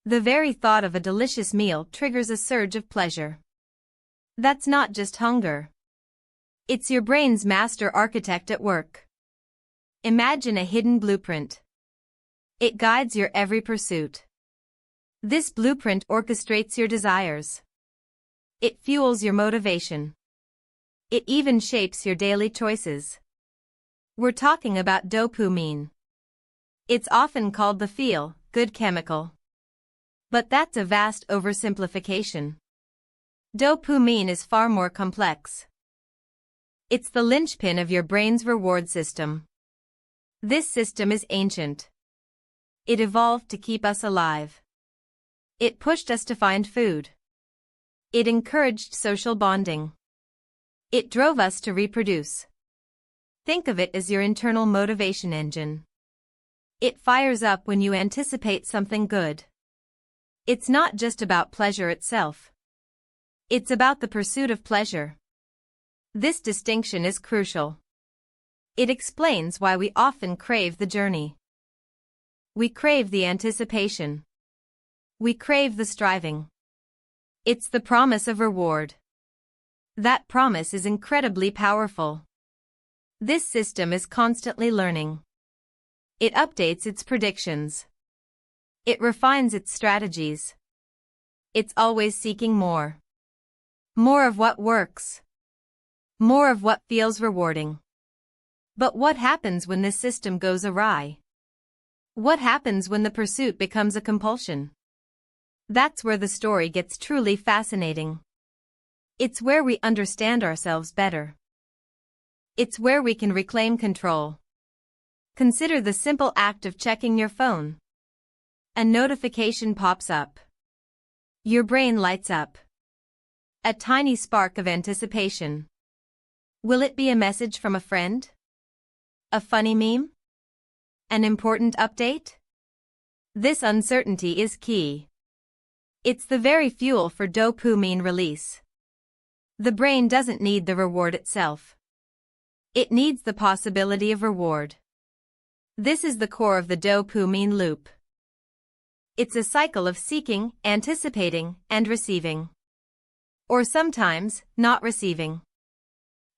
The very thought of a delicious meal triggers a surge of pleasure. That's not just hunger. It's your brain's master architect at work. Imagine a hidden blueprint. It guides your every pursuit. This blueprint orchestrates your desires. It fuels your motivation. It even shapes your daily choices. We're talking about dopamine. It's often called the feel-good chemical. But that's a vast oversimplification. Dopamine is far more complex. It's the linchpin of your brain's reward system. This system is ancient. It evolved to keep us alive. It pushed us to find food. It encouraged social bonding. It drove us to reproduce. Think of it as your internal motivation engine. It fires up when you anticipate something good. It's not just about pleasure itself. It's about the pursuit of pleasure. This distinction is crucial. It explains why we often crave the journey. We crave the anticipation. We crave the striving. It's the promise of reward. That promise is incredibly powerful. This system is constantly learning. It updates its predictions. It refines its strategies. It's always seeking more. More of what works. More of what feels rewarding. But what happens when this system goes awry? What happens when the pursuit becomes a compulsion? That's where the story gets truly fascinating. It's where we understand ourselves better. It's where we can reclaim control. Consider the simple act of checking your phone. A notification pops up. Your brain lights up. A tiny spark of anticipation. Will it be a message from a friend? A funny meme? An important update? This uncertainty is key. It's the very fuel for dopamine release. The brain doesn't need the reward itself. It needs the possibility of reward. This is the core of the dopamine loop. It's a cycle of seeking, anticipating, and receiving. Or sometimes, not receiving.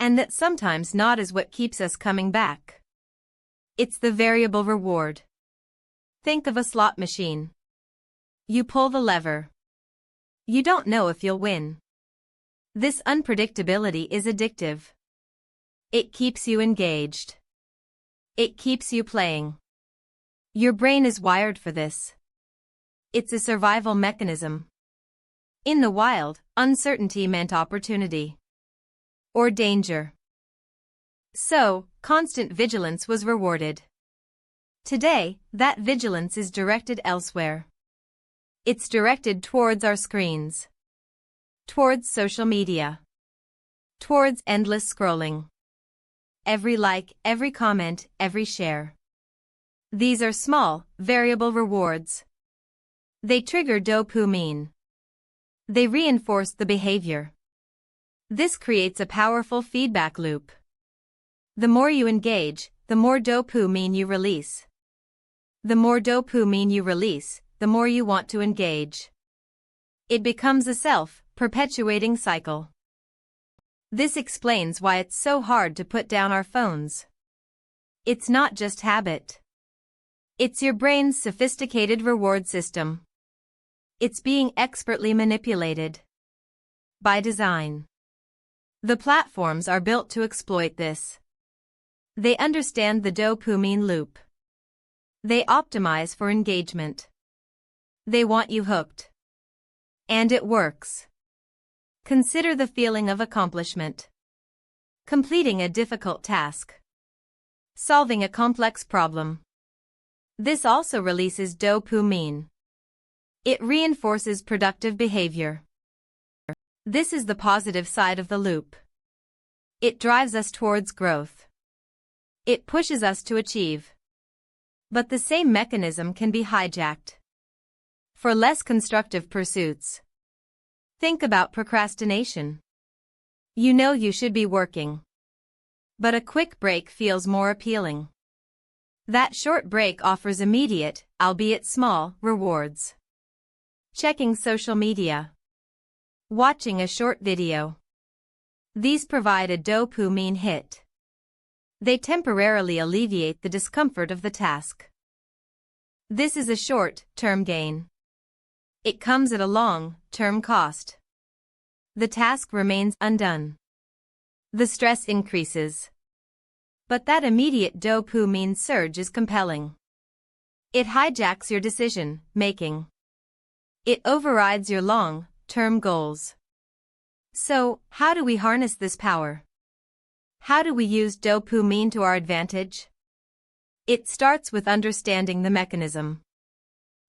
And that sometimes not is what keeps us coming back. It's the variable reward. Think of a slot machine. You pull the lever. You don't know if you'll win. This unpredictability is addictive. It keeps you engaged. It keeps you playing. Your brain is wired for this. It's a survival mechanism. In the wild, uncertainty meant opportunity. Or danger. So, constant vigilance was rewarded. Today, that vigilance is directed elsewhere. It's directed towards our screens. Towards social media. Towards endless scrolling. Every like, every comment, every share. These are small, variable rewards. They trigger dopamine. They reinforce the behavior. This creates a powerful feedback loop. The more you engage, the more dopamine you release. The more dopamine you release, the more you want to engage. It becomes a self-perpetuating cycle. This explains why it's so hard to put down our phones. It's not just habit. It's your brain's sophisticated reward system. It's being expertly manipulated. By design. The platforms are built to exploit this. They understand the dopamine loop. They optimize for engagement. They want you hooked. And it works. Consider the feeling of accomplishment. Completing a difficult task. Solving a complex problem. This also releases dopamine. It reinforces productive behavior. This is the positive side of the loop. It drives us towards growth. It pushes us to achieve. But the same mechanism can be hijacked. For less constructive pursuits. Think about procrastination. You know you should be working. But a quick break feels more appealing. That short break offers immediate, albeit small, rewards. checking social media, watching a short video. These provide a dopamine hit. They temporarily alleviate the discomfort of the task. This is a short-term gain. It comes at a long-term cost. The task remains undone. The stress increases. But that immediate dopamine surge is compelling. It hijacks your decision-making. It overrides your long-term goals. So, how do we harness this power? How do we use dopamine to our advantage? It starts with understanding the mechanism.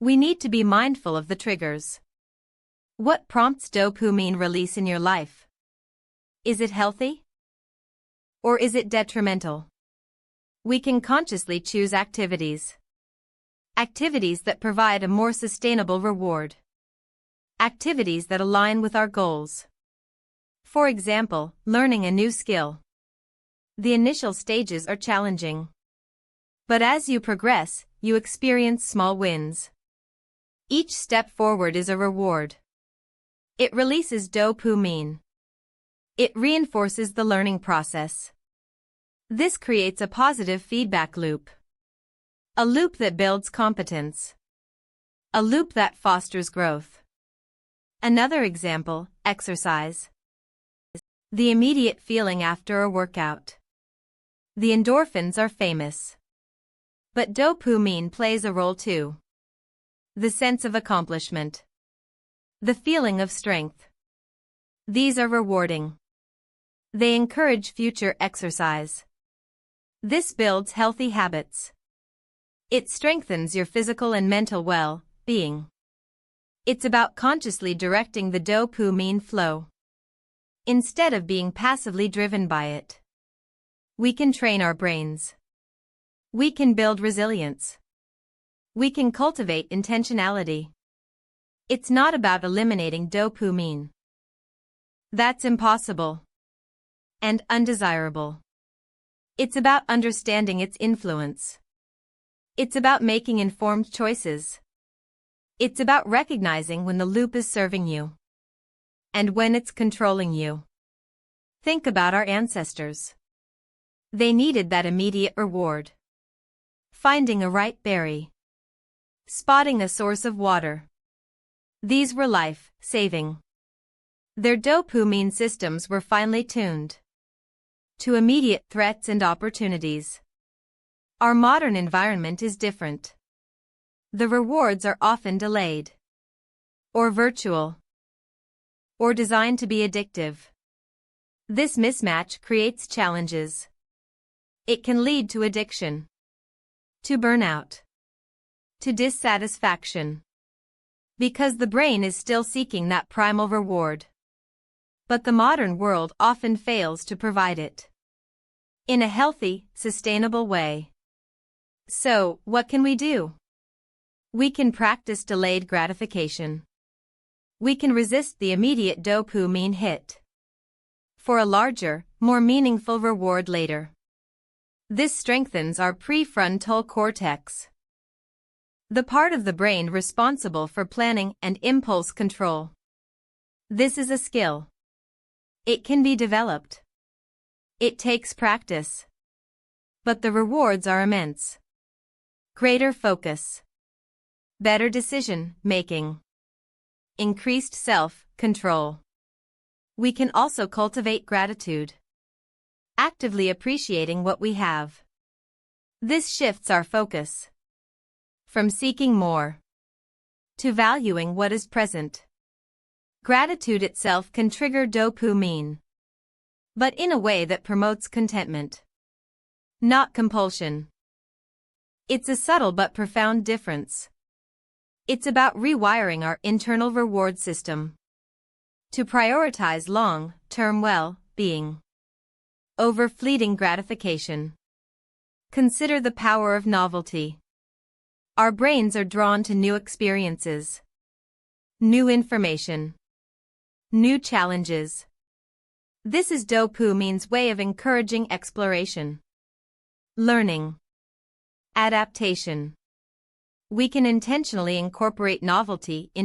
We need to be mindful of the triggers. What prompts dopamine release in your life? Is it healthy? Or is it detrimental? We can consciously choose activities. Activities that provide a more sustainable reward. Activities that align with our goals. For example, learning a new skill. The initial stages are challenging. But as you progress, you experience small wins. Each step forward is a reward. It releases dopamine. It reinforces the learning process. This creates a positive feedback loop. A loop that builds competence. A loop that fosters growth. Another example, exercise. The immediate feeling after a workout. The endorphins are famous. But dopamine plays a role too. The sense of accomplishment. The feeling of strength. These are rewarding. They encourage future exercise. This builds healthy habits. It strengthens your physical and mental well-being. It's about consciously directing the dopamine flow. Instead of being passively driven by it. We can train our brains. We can build resilience. We can cultivate intentionality. It's not about eliminating dopamine. That's impossible. And undesirable. It's about understanding its influence. It's about making informed choices. It's about recognizing when the loop is serving you. And when it's controlling you. Think about our ancestors. They needed that immediate reward. Finding a ripe berry. Spotting a source of water. These were life-saving. Their dopamine systems were finely tuned to immediate threats and opportunities. Our modern environment is different. The rewards are often delayed. Or virtual. Or designed to be addictive. This mismatch creates challenges. It can lead to addiction. To burnout. To dissatisfaction. Because the brain is still seeking that primal reward. But the modern world often fails to provide it. In a healthy, sustainable way. So, what can we do? We can practice delayed gratification. We can resist the immediate dopamine hit. For a larger, more meaningful reward later. This strengthens our prefrontal cortex. The part of the brain responsible for planning and impulse control. This is a skill. It can be developed. It takes practice. But the rewards are immense. Greater focus. Better decision-making. Increased self-control. We can also cultivate gratitude. Actively appreciating what we have. This shifts our focus. From seeking more. To valuing what is present. Gratitude itself can trigger dopamine. But in a way that promotes contentment. Not compulsion. It's a subtle but profound difference. It's about rewiring our internal reward system. To prioritize long-term well-being. Over fleeting gratification. Consider the power of novelty. Our brains are drawn to new experiences. New information. New challenges. This is dopamine's way of encouraging exploration. Learning. Adaptation. We can intentionally incorporate novelty into